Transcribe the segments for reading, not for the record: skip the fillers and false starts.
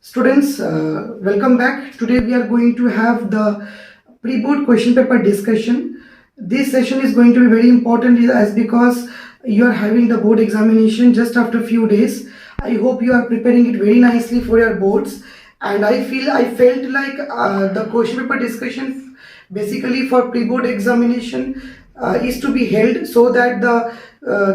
Students, welcome back. Today we are going to have the pre-board question paper discussion. This session is going to be very important as because you are having the board examination just after a few days. I hope you are preparing it very nicely for your boards, and I felt like the question paper discussion basically for pre-board examination is to be held so that the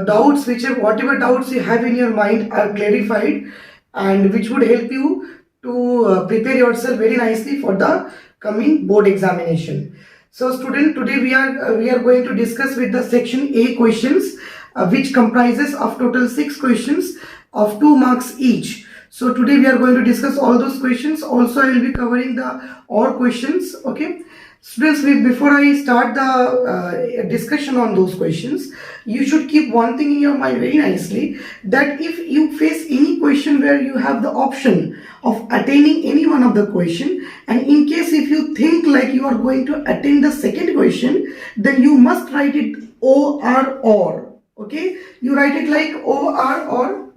doubts, whatever doubts you have in your mind are clarified, and which would help you to prepare yourself very nicely for the coming board examination. So student, today we are going to discuss with the section A questions, which comprises of total 6 questions of 2 marks each. So today we are going to discuss all those questions. Also I will be covering the OR questions. Okay students, before I start the discussion on those questions, you should keep one thing in your mind very nicely, that if you face any question where you have the option of attaining any one of the question, and in case if you think like you are going to attain the second question, then you must write it or. Okay, you write it like or,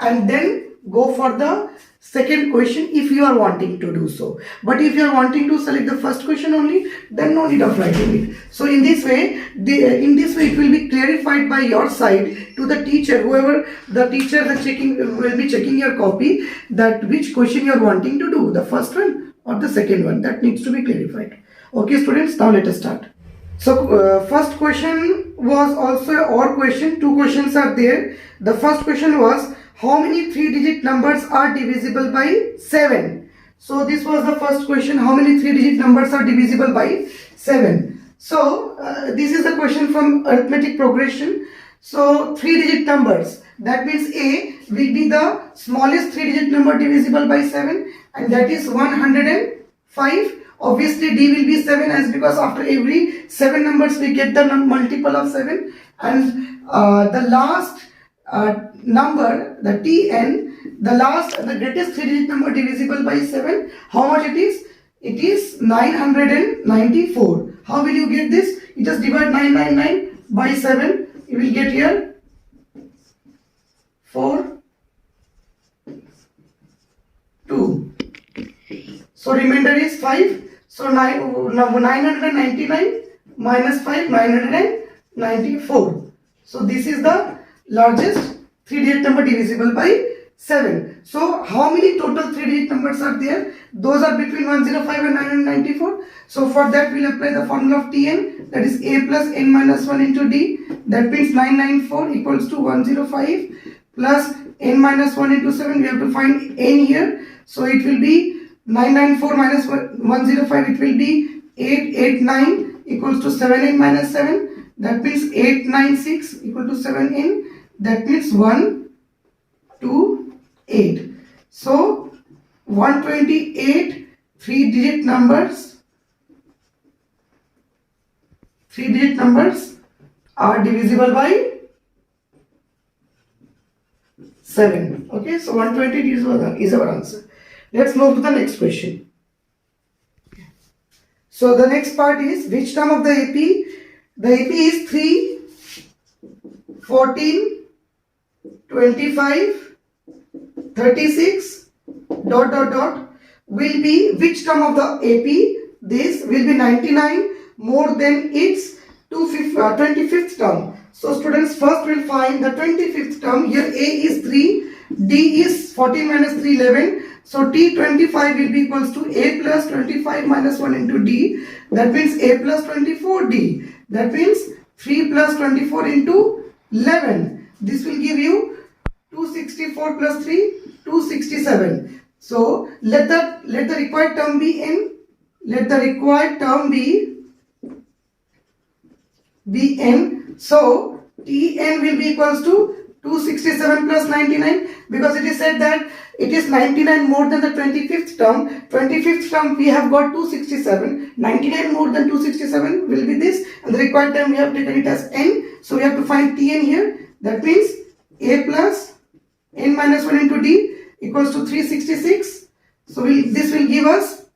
and then go for the second question if you are wanting to do so. But if you are wanting to select the first question only, then no need of writing it. So in this way it will be clarified by your side to the teacher, whoever the teacher will be checking your copy, that which question you are wanting to do, the first one or the second one. That needs to be clarified. Okay students, now let us start. So first question was also an OR question. 2 questions are there. The first question was, how many 3-digit numbers are divisible by 7? So this was the first question. How many 3-digit numbers are divisible by 7? So this is a question from arithmetic progression. So 3-digit numbers, that means A will be the smallest 3-digit number divisible by 7, and that is 105. Obviously D will be 7, as because after every 7 numbers we get the multiple of 7, and the last number, the Tn, the greatest 3-digit number divisible by 7, how much it is? It is 994. How will you get this? You just divide 999 by 7. You will get here 4, 2. So remainder is 5. So 999 minus 5, 994. So this is the largest 3-digit number divisible by 7. So how many total 3-digit numbers are there? Those are between 105 and 994. So for that we will apply the formula of Tn, that is A plus n minus 1 into D. That means 994 equals to 105 plus n minus 1 into 7. We have to find n here. So it will be 994 minus 105, it will be 889 equals to 7n minus 7. That means 896 equal to 7n. That means 128. So 128 3-digit numbers are divisible by 7. Okay, so 128 is our answer. Let's move to the next question. So the next part is, which term of the AP? The AP is 3, 14, 25, 36, ... will be which term of the AP? This will be 99 more than its 25th term. So students, first we'll find the 25th term. Here A is 3, D is 14 minus 3, 11. So T25 will be equals to A plus 25 minus 1 into D. That means A plus 24D. That means 3 plus 24 into 11. This will give you 264 plus 3, 267. So let the required term be n. Let the required term be n. So Tn will be equals to 267 plus 99, because it is said that it is 99 more than the 25th term. 25th term we have got 267. 99 more than 267 will be this, and the required term we have taken it as n. So we have to find Tn here. That means A plus n minus 1 into D equals to 366. So this will give us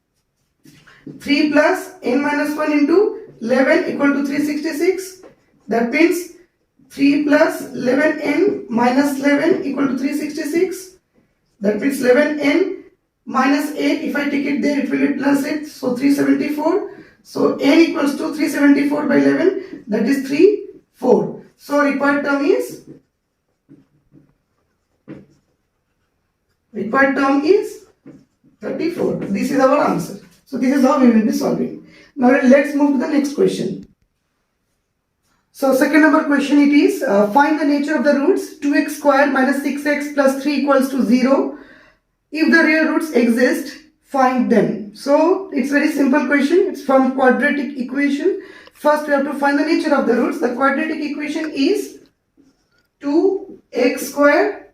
3 plus n minus 1 into 11 equal to 366. That means 3 plus 11n minus 11 equal to 366. That means 11n minus 8, if I take it there, it will be plus 8, so 374. So n equals to 374 by 11, that is 3, 4. So required term is 34. This is our answer. So this is how we will be solving. Now let's move to the next question. So second number question it is, find the nature of the roots 2x squared minus 6x plus 3 equals to 0. If the real roots exist, find them. So it's very simple question. It's from quadratic equation. First we have to find the nature of the roots. The quadratic equation is 2x squared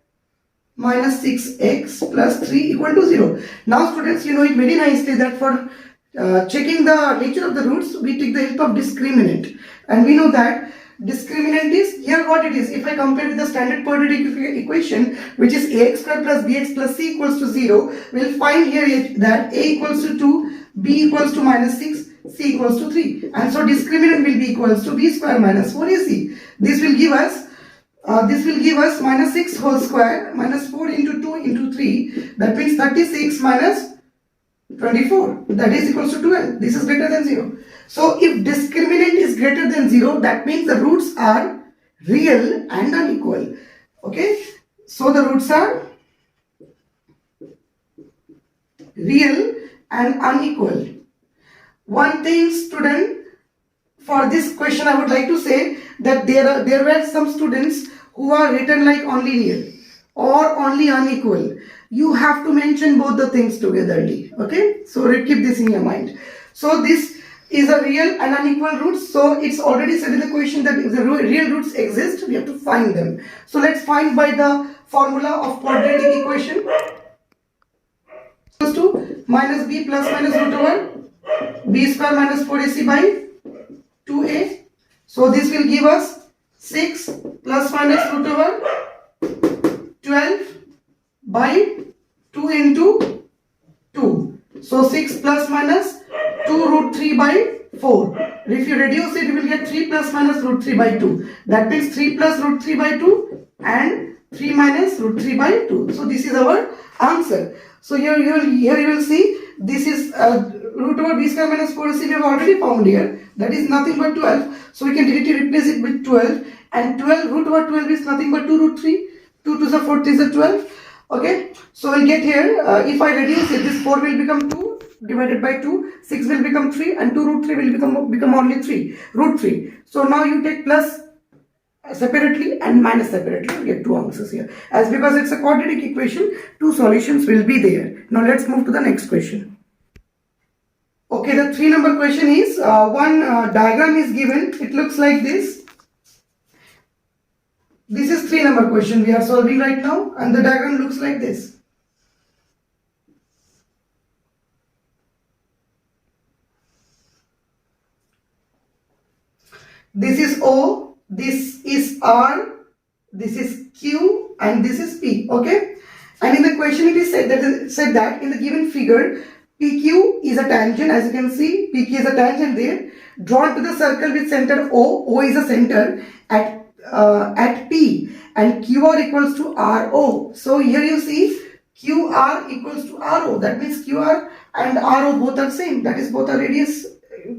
minus 6x plus 3 equal to 0. Now students, you know it very nicely that for checking the nature of the roots, we take the help of discriminant. And we know that discriminant is, here what it is, if I compare with the standard quadratic equation, which is ax squared plus bx plus c equals to 0, we'll find here that a equals to 2, b equals to minus 6, c equals to 3. And so discriminant will be equals to b square minus 4ac. This will give us minus 6 whole square minus 4 into 2 into 3, that means 36 minus 24, that is equals to 12. This is greater than 0. So if discriminant is greater than 0, that means the roots are real and unequal. Okay, so the roots are real and unequal. One thing student, for this question I would like to say that there were some students who are written like only real or only unequal. You have to mention both the things togetherly. Okay, so keep this in your mind. So this is a real and unequal roots. So it's already said in the question that if the real roots exist, we have to find them. So let's find by the formula of quadratic equation. Equals to minus b plus minus root over b square minus 4ac by 2a. So this will give us 6 plus minus root over 12 by 2 into 2. So 6 plus minus 2 root 3 by 4. If you reduce it, you will get 3 plus minus root 3 by 2. That means 3 plus root 3 by 2 and 3 minus root 3 by 2. So this is our answer. So here you will see this is root over b square minus 4ac we have already found here. That is nothing but 12. So we can directly replace it with 12. And 12 root over 12 is nothing but 2 root 3. 2 to the 4 is a 12. Okay. So we'll get here. If I reduce it, this 4 will become 2 divided by 2. 6 will become 3 and 2 root 3 will become only 3. Root 3. So now you take plus separately and minus separately, you get two answers here. As because it's a quadratic equation, two solutions will be there. Now let's move to the next question. Okay, the 3 number question is, one diagram is given. It looks like this. This is 3 number question we are solving right now, and the diagram looks like this. This is O, this is R, this is Q, and this is P. Okay, and in the question it is said that in the given figure, PQ is a tangent. As you can see, PQ is a tangent there, drawn to the circle with center O. O is a center at P, and QR equals to RO. So here you see QR equals to RO. That means QR and RO both are same. That is, both are radius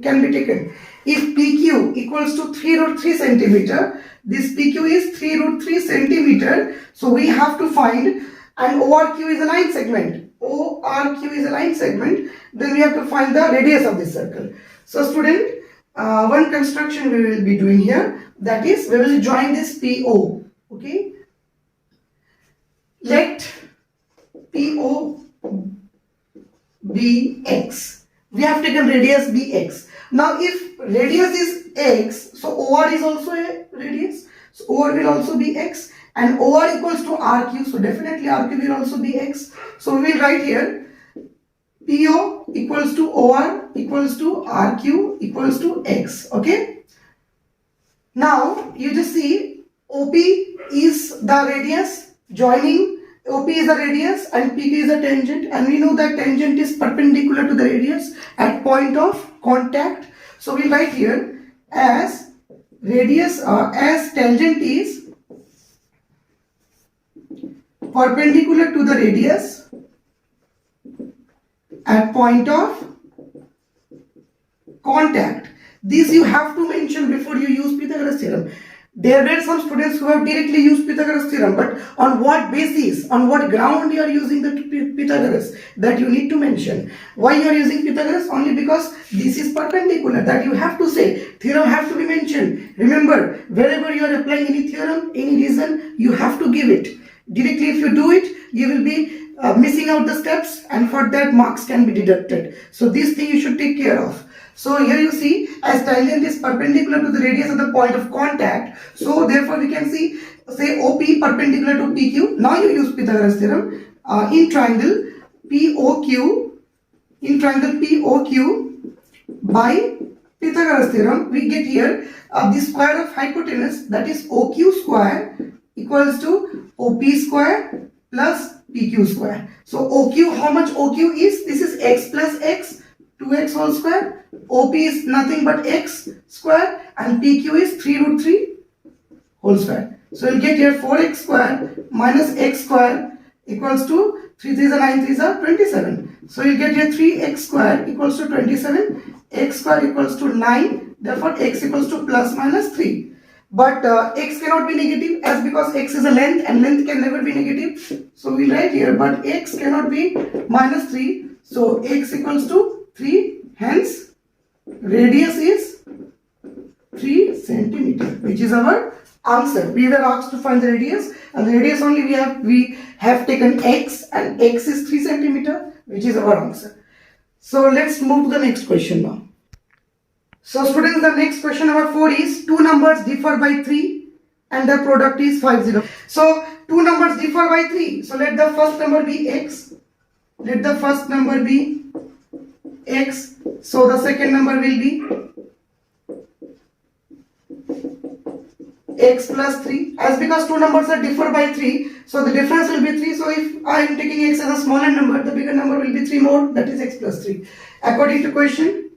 can be taken. If PQ equals to 3 root 3 centimeter, this PQ is 3 root 3 centimeter. So we have to find, and ORQ is a line segment. ORQ is a line segment. Then we have to find the radius of this circle. So student, one construction we will be doing here. That is, we will join this PO. Okay. Let PO be X. We have taken radius be X. Now if radius is X, so OR is also a radius. So OR will also be X, and OR equals to RQ. So definitely RQ will also be X. So we will write here PO equals to OR equals to RQ equals to X. Okay. Now you just see OP is the radius joining. OP is the radius and PQ is the tangent, and we know that tangent is perpendicular to the radius at point of contact. So we write here as radius as tangent is perpendicular to the radius, at point of contact. This you have to mention before you use Pythagoras theorem. There were some students who have directly used Pythagoras theorem, but on what basis, on what ground you are using the Pythagoras, that you need to mention. Why you are using Pythagoras? Only because this is perpendicular, that you have to say. Theorem have to be mentioned. Remember, wherever you are applying any theorem, any reason, you have to give it. Directly if you do it, you will be missing out the steps, and for that marks can be deducted. So this thing you should take care of. So here you see, as tangent is perpendicular to the radius of the point of contact, so therefore we can see, say OP perpendicular to PQ. Now you use Pythagoras theorem in triangle POQ, by Pythagoras theorem, we get here the square of hypotenuse, that is OQ square, equals to OP square plus PQ square. So OQ, how much OQ is? This is x plus x, 2x whole square. OP is nothing but x square, and PQ is 3 root 3 whole square. So you'll get here 4x square minus x square equals to 3 3s are 9 3s are 27. So you get here 3x square equals to 27, x square equals to 9, therefore x equals to plus minus 3. But x cannot be negative, as because x is a length and length can never be negative. So we'll write here, but x cannot be minus 3. So x equals to 3, hence radius is 3 centimeter, which is our answer. We were asked to find the radius, and the radius only we have taken x, and x is 3 centimeter, which is our answer. So let's move to the next question now. So students, the next question number 4 is, two numbers differ by 3 and the product is 50. So two numbers differ by 3. So let the first number be x. Let the first number be x. So the second number will be x plus 3. As because two numbers are differ by 3, so the difference will be 3. So if I am taking x as a smaller number, the bigger number will be 3 more, that is x plus 3. According to question,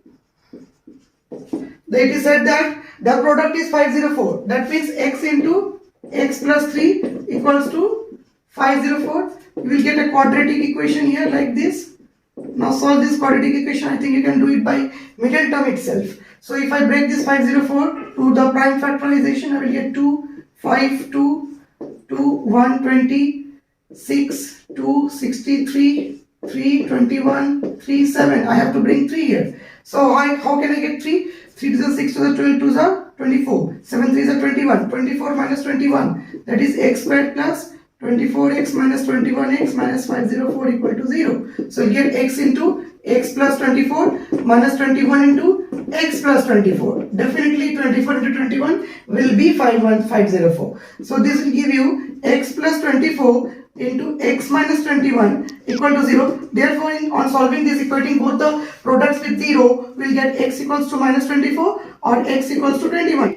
it is said that the product is 504. That means x into x plus 3 equals to 504. You will get a quadratic equation here like this. Now solve this quadratic equation. I think you can do it by middle term itself. So if I break this 504 to the prime factorization, I will get 2, 5, 2, 2, 120, 6, 2, 63, 3, 21, 3, 7. I have to bring 3 here. So how can I get 3? 3 to the 6 to the 12 to the 24. 7 3 is a 21. 24 minus 21. That is x squared plus 24x minus 21x minus 504 equal to 0. So you get x into x plus 24 minus 21 into x plus 24. Definitely 24 into 21 will be 51504. So this will give you x plus 24 into x minus 21 equal to 0. Therefore, on solving this, equating both the products with 0, we'll get x equals to minus 24 or x equals to 21.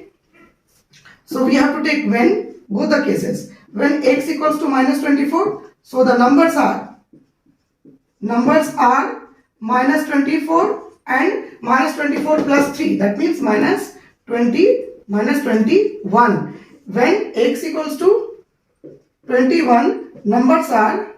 So we have to take when, both the cases. When x equals to minus 24, so the numbers are minus 24 and minus 24 plus 3. That means minus 21. When x equals to 21, numbers are,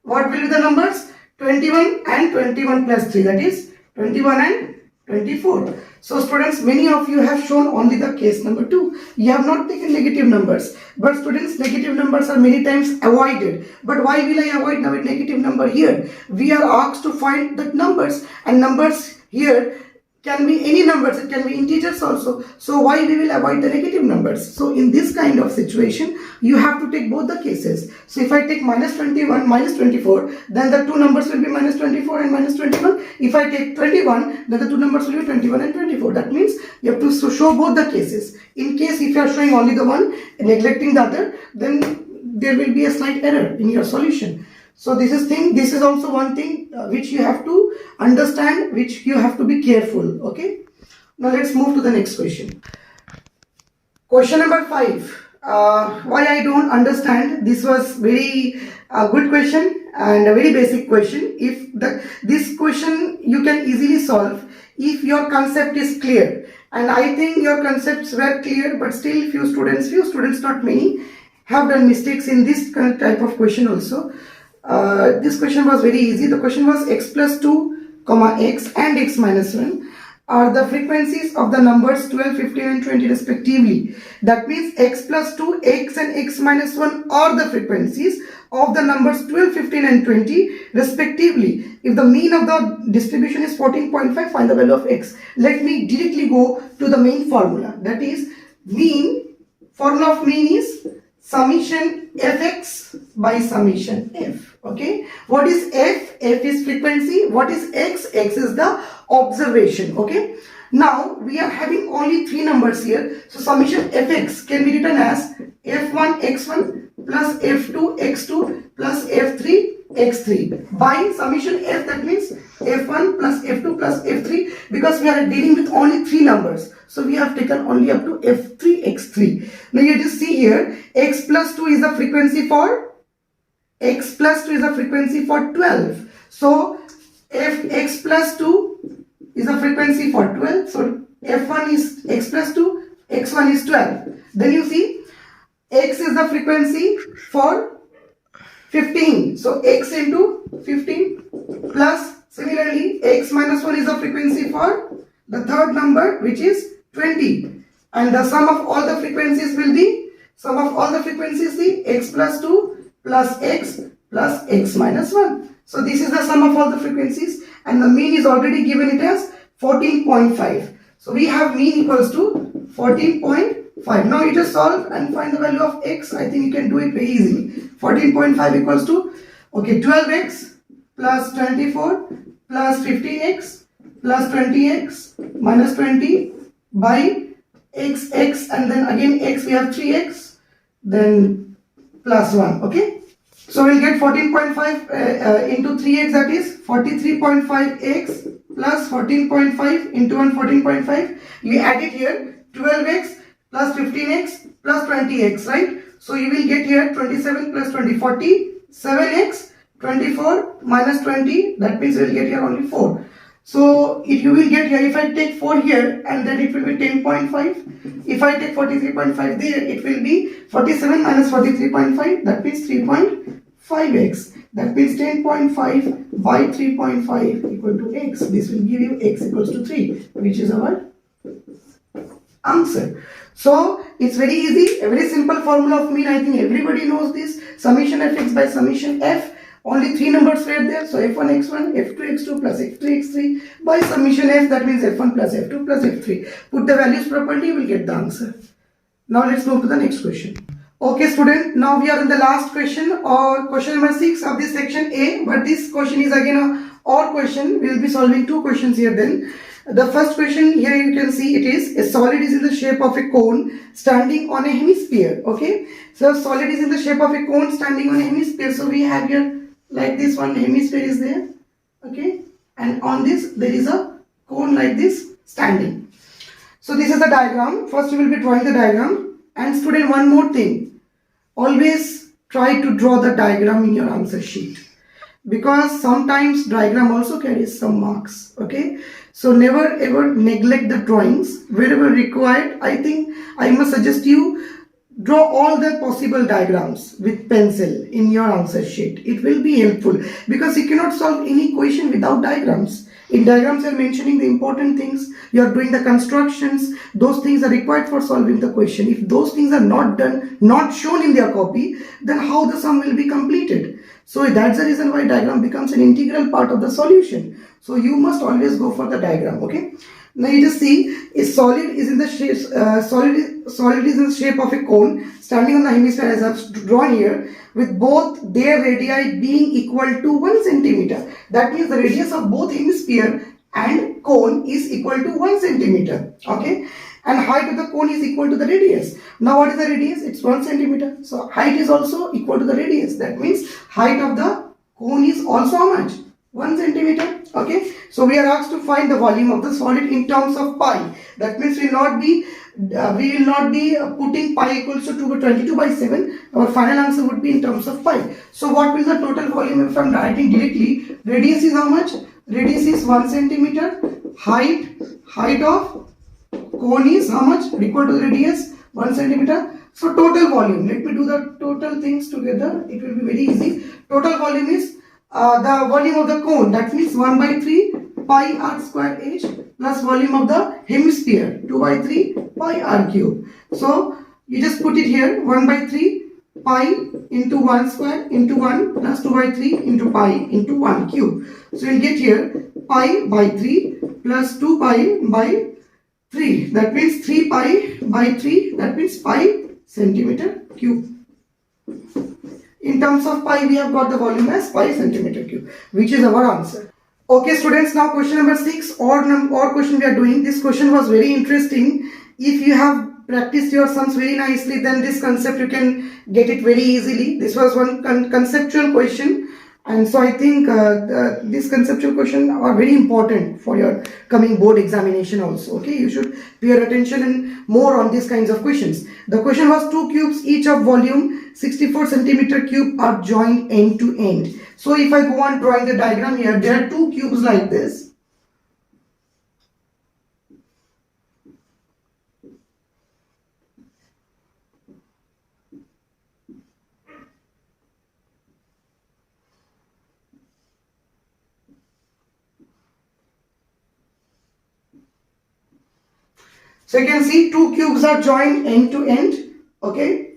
what will be the numbers? 21 and 21 plus 3, that is 21 and 24. So students, many of you have shown only the case number 2. You have not taken negative numbers. But students, negative numbers are many times avoided. But why will I avoid now a negative number here? We are asked to find the numbers, and numbers here can be any numbers, it can be integers also. So why we will avoid the negative numbers? So in this kind of situation, you have to take both the cases. So if I take minus 21, minus 24, then the two numbers will be minus 24 and minus 21. If I take 21, then the two numbers will be 21 and 24. That means you have to show both the cases. In case if you are showing only the one and neglecting the other, then there will be a slight error in your solution. So this is also one thing which you have to understand, which you have to be careful. Okay. Now let's move to the next question. Question number 5. Why I don't understand. This was very good question and a very basic question. If this question you can easily solve if your concept is clear. And I think your concepts were clear, but still few students, not many, have done mistakes in this type of question also. This question was very easy. The question was x plus 2, comma x and x minus 1 are the frequencies of the numbers 12, 15 and 20 respectively. That means x plus 2, x and x minus 1 are the frequencies of the numbers 12, 15 and 20 respectively. If the mean of the distribution is 14.5, find the value of x. Let me directly go to the main formula. That is mean, formula of mean is summation fx by summation f. Okay, what is f? F is frequency. What is x? X is the observation. Okay, now we are having only three numbers here, so summation fx can be written as f1 x1 plus f2 x2 plus f3 x3 by summation f, that means f1 plus f2 plus f3, because we are dealing with only three numbers, so we have taken only up to f3 x3. Now you just see here, x plus 2 is the frequency for 12, so f x plus 2 is the frequency for 12, so f1 is x plus 2, x1 is 12. Then you see x is the frequency for 15, so x into 15 plus similarly x minus 1 is the frequency for the third number, which is 20, and the sum of all the frequencies will be x plus 2 plus x minus 1. So this is the sum of all the frequencies, and the mean is already given it as 14.5. So we have mean equals to 14.5. Now you just solve and find the value of x. I think you can do it very easily. 14.5 equals to 12x plus 24 plus 15x plus 20x minus 20 by x and then again x, we have 3x, then plus 1. Okay, so we'll get 14.5 into 3x, that is 43.5x plus 14.5 into 1, 14.5. You add it here, 12x plus 15x plus 20x, right? So you will get here 27 plus 20, 40, 7x, 24 minus 20, that means you will get here only 4. So if you will get here, if I take 4 here, and then it will be 10.5. If I take 43.5 there, it will be 47 minus 43.5, that means 3.5x. That means 10.5 by 3.5 equal to x. This will give you x equals to 3, which is our answer. So it's very easy, a very simple formula of mean. I think everybody knows this. Summation fx by summation f. Only three numbers were there, so f1 x1, f2 x2 plus f3 x3 by summation f, that means f1 plus f2 plus f3. Put the values properly, you will get the answer. Now let's move to the next question. Okay student, now we are in the last question, or question number 6 of this section A, but this question is again a OR question. We will be solving two questions here then. The first question here, you can see it is a solid is in the shape of a cone standing on a hemisphere. Okay, so solid is in the shape of a cone standing on a hemisphere. So we have here like this one hemisphere is there. Okay, and on this there is a cone like this standing. So this is the diagram. First you will be drawing the diagram. And student, one more thing, always try to draw the diagram in your answer sheet, because sometimes diagram also carries some marks. Okay, so never ever neglect the drawings. Wherever required, I think I must suggest you draw all the possible diagrams with pencil in your answer sheet. It will be helpful, because you cannot solve any question without diagrams. In diagrams you are mentioning the important things, you are doing the constructions, those things are required for solving the question. If those things are not done, not shown in their copy, then how the sum will be completed? So that's the reason why diagram becomes an integral part of the solution. So you must always go for the diagram. Okay, now you just see a solid is in the shape, solid is in the shape of a cone standing on the hemisphere as I've drawn here, with both their radii being equal to 1 centimeter. That means the radius of both hemisphere and cone is equal to 1 centimeter. Okay, and height of the cone is equal to the radius. Now what is the radius? It's 1 centimeter. So height is also equal to the radius. That means height of the cone is also how much? 1 centimeter. Okay, so we are asked to find the volume of the solid in terms of pi. That means we will not be putting pi equals to 22 by 7. Our final answer would be in terms of pi. So what will the total volume? If I am writing directly, radius is how much? Radius is 1 centimeter. Height of cone is how much? Equal to the radius 1 centimeter. So total volume, let me do the total things together. It will be very easy. Total volume is the volume of the cone, that means 1 by 3 pi r square h plus volume of the hemisphere 2 by 3 pi r cube. So you just put it here, 1 by 3 pi into 1 square into 1 plus 2 by 3 into pi into 1 cube. So you'll get here pi by 3 plus 2 pi by 3, that means 3 pi by 3, that means 5 centimeter cube. In terms of pi, we have got the volume as 5 centimeter cube, which is our answer. Okay students, now question number 6 or question we are doing. This question was very interesting. If you have practiced your sums very nicely, then this concept you can get it very easily. This was one conceptual question, and so I think this conceptual question are very important for your coming board examination also. Okay, you should pay your attention and more on these kinds of questions. The question was 2 cubes each of volume 64 centimeter cube are joined end to end. So if I go on drawing the diagram here, there are 2 cubes like this. So you can see 2 cubes are joined end to end, okay,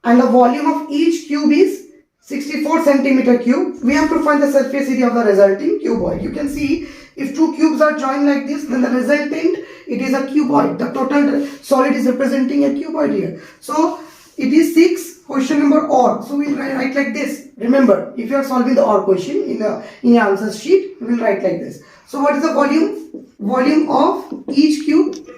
and the volume of each cube is 64 centimeter cube. We have to find the surface area of the resulting cuboid. You can see if 2 cubes are joined like this, then the resultant, it is a cuboid. The total solid is representing a cuboid here. So it is 6, question number OR. So we will write like this. Remember, if you are solving the OR question in a answer sheet, we will write like this. So what is the volume? Volume of each cube,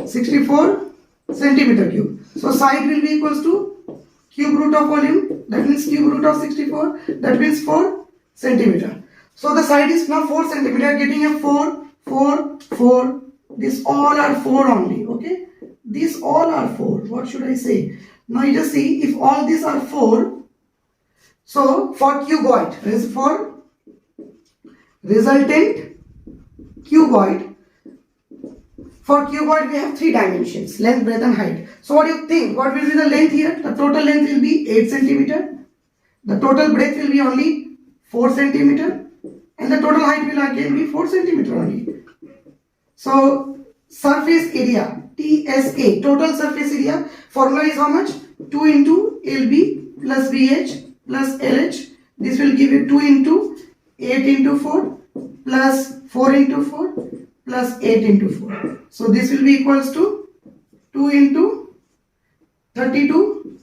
64 centimeter cube. So side will be equals to cube root of volume, that means cube root of 64, that means 4 centimeter. So the side is now 4 centimeter, getting a 4, 4, 4. These all are 4 only, okay? These all are 4. What should I say? Now you just see, if all these are 4, so for cuboid, is for resultant cuboid, for cuboid we have 3 dimensions, length, breadth and height. So what do you think? What will be the length here? The total length will be 8 centimeter. The total breadth will be only 4 centimeter. And the total height will again be 4 centimeter only. So surface area, TSA, total surface area, formula is how much? 2 into LB plus BH plus LH. This will give you 2 into 8 into 4 plus 4 into 4 plus 8 into 4. So this will be equals to 2 into 32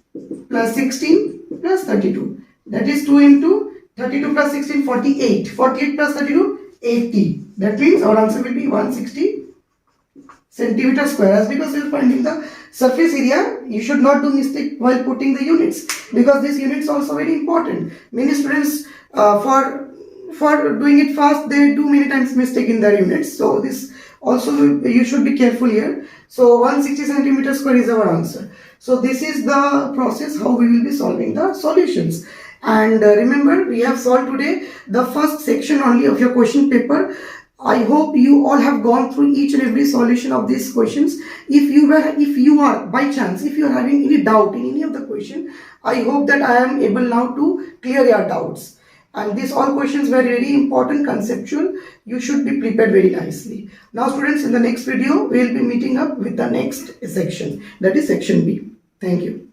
plus 16 plus 32. That is 2 into 32 plus 16, 48. 48 plus 32, 80. That means our answer will be 160 centimeter square. As because we are finding the surface area, you should not do mistake while putting the units, because this units also very important. Many students for doing it fast, they do many times mistake in their units. So this also you should be careful here. So 160 centimeter square is our answer. So this is the process how we will be solving the solutions. And remember, we have solved today the first section only of your question paper. I hope you all have gone through each and every solution of these questions. If you are by chance, if you are having any doubt in any of the question, I hope that I am able now to clear your doubts. And these all questions were very important, conceptual. You should be prepared very nicely. Now students, in the next video, we will be meeting up with the next section, that is section B. Thank you.